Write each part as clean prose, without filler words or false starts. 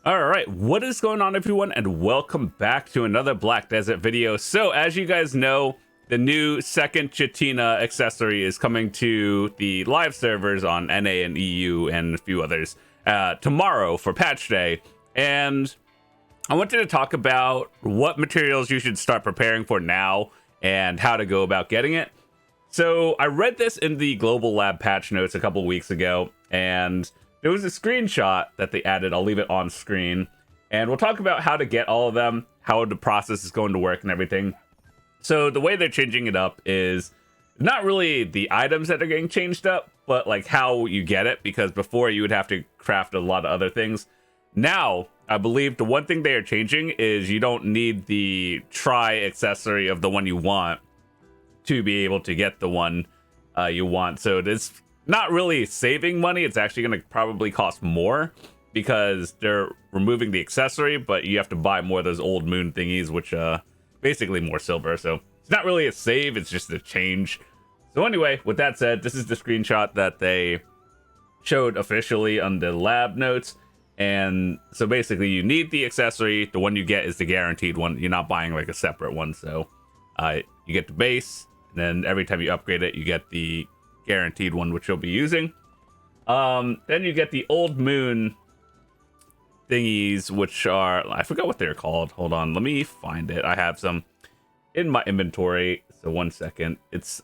All right, what is going on, everyone, and welcome back to another Black Desert video. So, as you guys know, the new second Jetina accessory is coming to the live servers on NA and EU and a few others tomorrow for patch day. And I wanted to talk about what materials you should start preparing for now and how to go about getting it. So, I read this in the Global Lab patch notes a couple weeks ago, and there was a screenshot that they added. I'll leave it on screen. And we'll talk about how to get all of them, how the process is going to work and everything. So the way they're changing it up is not really the items that are getting changed up, but like how you get it. Because before you would have to craft a lot of other things. Now, I believe the one thing they are changing is you don't need the try accessory of the one you want to be able to get the one you want. So it's not really saving money. It's actually going to probably cost more because they're removing the accessory, but you have to buy more of those old moon thingies, which basically more silver. So it's not really a save, it's just a change. So anyway, with that said, this is the screenshot that they showed officially on the lab notes. And so basically you need the accessory. The one you get is the guaranteed one. You're not buying like a separate one. So you get the base, and then every time you upgrade it, you get the guaranteed one, which you'll be using. Then you get the old moon thingies, which are, I forgot what they're called. Hold on, let me find it. I have some in my inventory, so 1 second. It's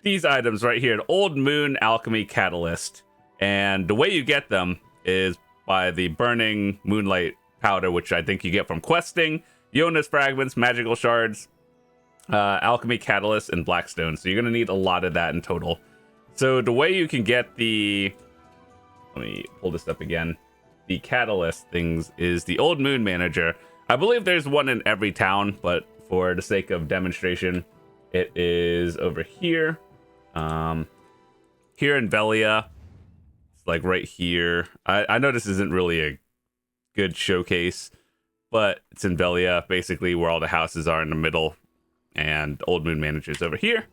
these items right here, the old moon alchemy catalyst. And the way you get them is by the burning moonlight powder, which I think you get from questing, Yona's fragments, magical shards, alchemy catalyst, and blackstone. So you're gonna need a lot of that in total. So the way you can get the, let me pull this up again, the catalyst things is the old moon manager. I believe there's one in every town, but for the sake of demonstration, it is over here. Here in Velia, it's like right here. I know this isn't really a good showcase, but it's in Velia, basically where all the houses are in the middle. And old moon managers over here,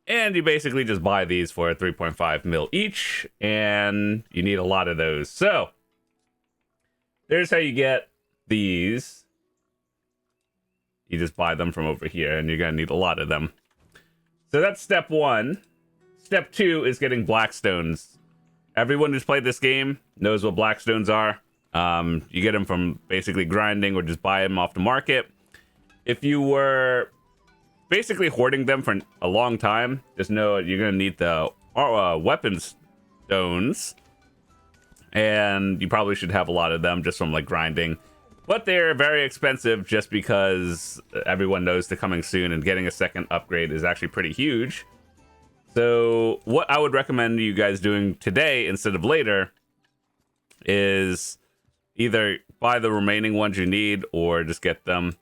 and you basically just buy these for 3.5 mil each, and you need a lot of those. So there's how you get these. You just buy them from over here, and you're gonna need a lot of them. So that's step one. Step two is getting blackstones. Everyone who's played this game knows what blackstones are. You get them from basically grinding or just buy them off the market. If you were basically hoarding them for a long time, just know you're going to need the weapon stones. And you probably should have a lot of them just from like grinding. But they're very expensive just because everyone knows they're coming soon, and getting a second upgrade is actually pretty huge. So what I would recommend you guys doing today instead of later is either buy the remaining ones you need or just get them.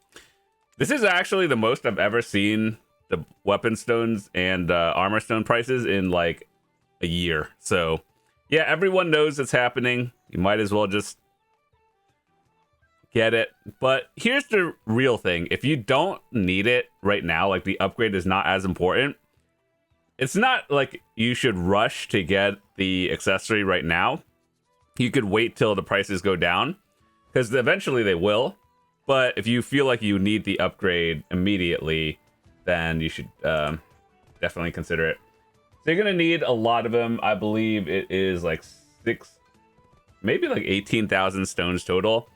This is actually the most I've ever seen the weapon stones and armor stone prices in like a year. So yeah, everyone knows it's happening. You might as well just get it. But here's the real thing. If you don't need it right now, like the upgrade is not as important, it's not like you should rush to get the accessory right now. You could wait till the prices go down, because eventually they will. But if you feel like you need the upgrade immediately, then you should definitely consider it. So you're going to need a lot of them. I believe it is like maybe like 18,000 stones total.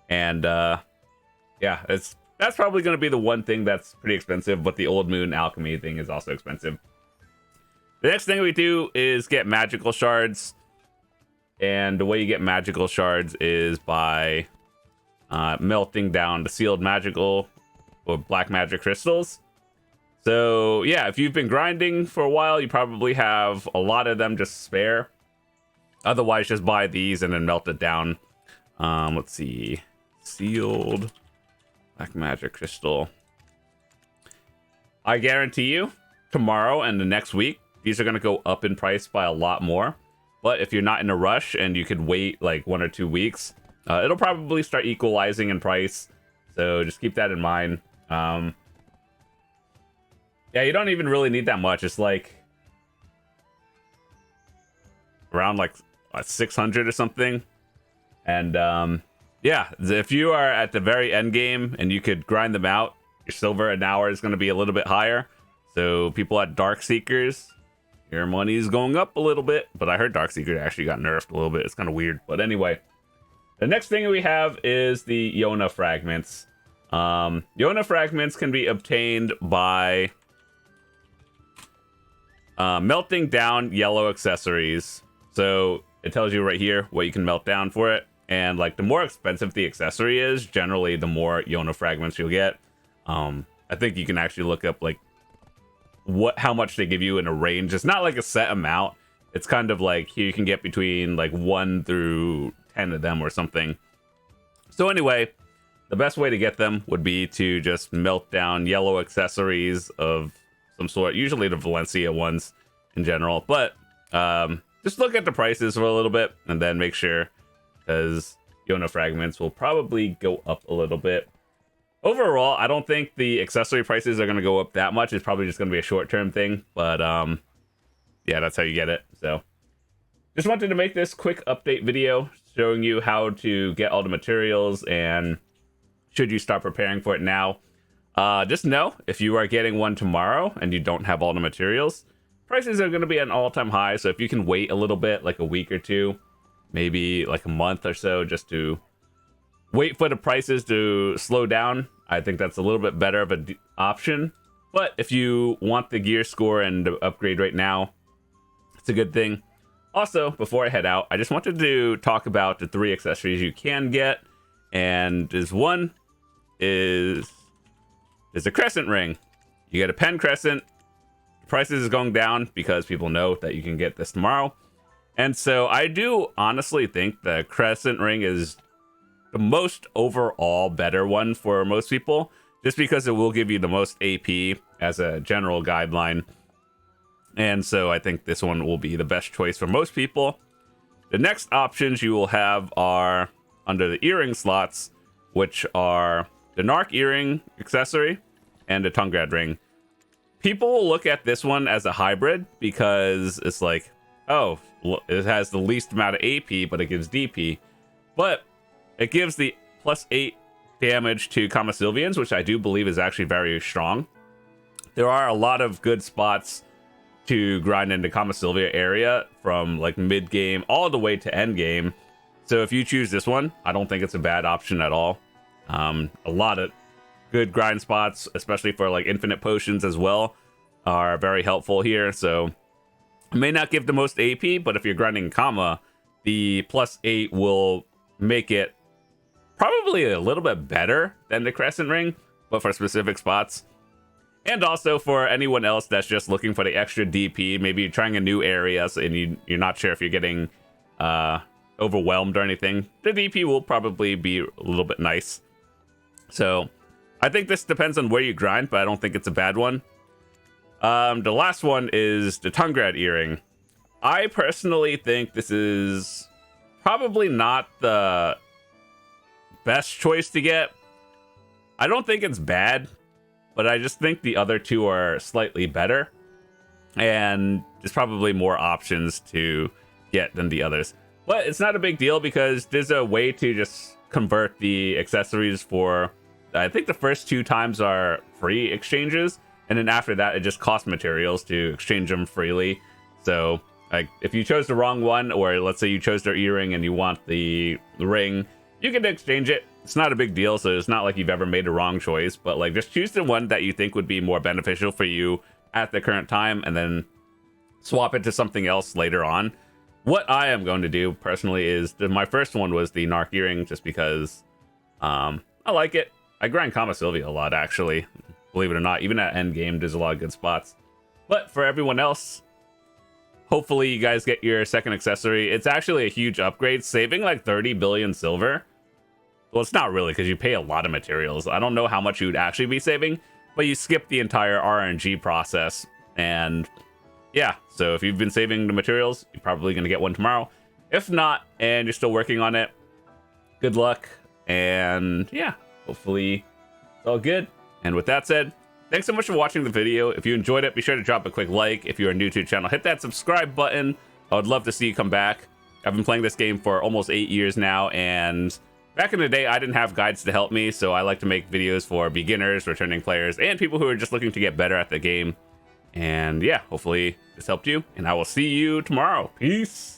And yeah, that's probably going to be the one thing that's pretty expensive, but the old moon alchemy thing is also expensive. The next thing we do is get magical shards. And the way you get magical shards is by melting down the sealed magical or black magic crystals. So yeah, if you've been grinding for a while, you probably have a lot of them just spare. Otherwise, just buy these and then melt it down. Let's see, sealed black magic crystal. I guarantee you tomorrow and the next week, these are going to go up in price by a lot more. But if you're not in a rush and you could wait like 1 or 2 weeks, it'll probably start equalizing in price. So just keep that in mind. Yeah, you don't even really need that much. It's like around like 600 or something. And yeah, if you are at the very end game and you could grind them out, your silver an hour is going to be a little bit higher. So people at Dark Seekers, your money is going up a little bit. But I heard Dark Seekers actually got nerfed a little bit. It's kind of weird. But anyway, the next thing we have is the Yona fragments. Yona fragments can be obtained by melting down yellow accessories. So it tells you right here what you can melt down for it. And like the more expensive the accessory is, generally the more Yona fragments you'll get. I think you can actually look up like how much they give you in a range. It's not like a set amount. It's kind of like here you can get between like 1 through 10 of them or something. So anyway, the best way to get them would be to just melt down yellow accessories of some sort, usually the Valencia ones in general. But just look at the prices for a little bit and then make sure, because Yona fragments will probably go up a little bit. Overall, I don't think the accessory prices are going to go up that much. It's probably just going to be a short-term thing. But yeah, that's how you get it. So just wanted to make this quick update video showing you how to get all the materials and should you start preparing for it now. Just know if you are getting one tomorrow and you don't have all the materials, prices are going to be at an all-time high. So if you can wait a little bit, like a week or two, maybe like a month or so, just to wait for the prices to slow down, I think that's a little bit better of an option. But if you want the gear score and the upgrade right now, it's a good thing. Also, before I head out, I just wanted to talk about the 3 accessories you can get. And there's one is a crescent ring. You get a pen crescent. The prices is going down because people know that you can get this tomorrow. And so I do honestly think the crescent ring is the most overall better one for most people, just because it will give you the most AP as a general guideline. And so I think this one will be the best choice for most people. The next options you will have are under the earring slots, which are the Narc earring accessory and the Tungrad ring. People will look at this one as a hybrid because it's like, oh, it has the least amount of AP, but it gives DP. But it gives the +8 damage to Kamasilvians, which I do believe is actually very strong. There are a lot of good spots to grind into Kamasilvia area from like mid game all the way to end game. So if you choose this one, I don't think it's a bad option at all. A lot of good grind spots, especially for like infinite potions as well, are very helpful here. So it may not give the most AP, but if you're grinding Kama, the +8 will make it probably a little bit better than the Crescent Ring, but for specific spots. And also for anyone else that's just looking for the extra DP, maybe you're trying a new area and you're not sure if you're getting overwhelmed or anything, the DP will probably be a little bit nice. So I think this depends on where you grind, but I don't think it's a bad one. The last one is the Tungrad earring. I personally think this is probably not the best choice to get. I don't think it's bad, but I just think the other two are slightly better, and there's probably more options to get than the others. But it's not a big deal because there's a way to just convert the accessories for, I think the first 2 times are free exchanges, and then after that it just costs materials to exchange them freely. So like if you chose the wrong one, or let's say you chose their earring and you want the ring, you can exchange it. It's not a big deal, so it's not like you've ever made a wrong choice, but like just choose the one that you think would be more beneficial for you at the current time and then swap it to something else later on. What I am going to do personally is my first one was the Narc earring, just because I like it. I grind Kamasilvia a lot, actually, believe it or not. Even at end game, there's a lot of good spots. But for everyone else, hopefully you guys get your second accessory. It's actually a huge upgrade, saving like 30 billion silver. Well, it's not really, because you pay a lot of materials. I don't know how much you'd actually be saving, but you skip the entire RNG process. And yeah, so if you've been saving the materials, you're probably going to get one tomorrow. If not, and you're still working on it, good luck. And yeah, hopefully it's all good. And with that said, thanks so much for watching the video. If you enjoyed it, be sure to drop a quick like. If you are new to the channel, hit that subscribe button. I would love to see you come back. I've been playing this game for almost 8 years now, and back in the day, I didn't have guides to help me, so I like to make videos for beginners, returning players, and people who are just looking to get better at the game. And yeah, hopefully this helped you, and I will see you tomorrow. Peace.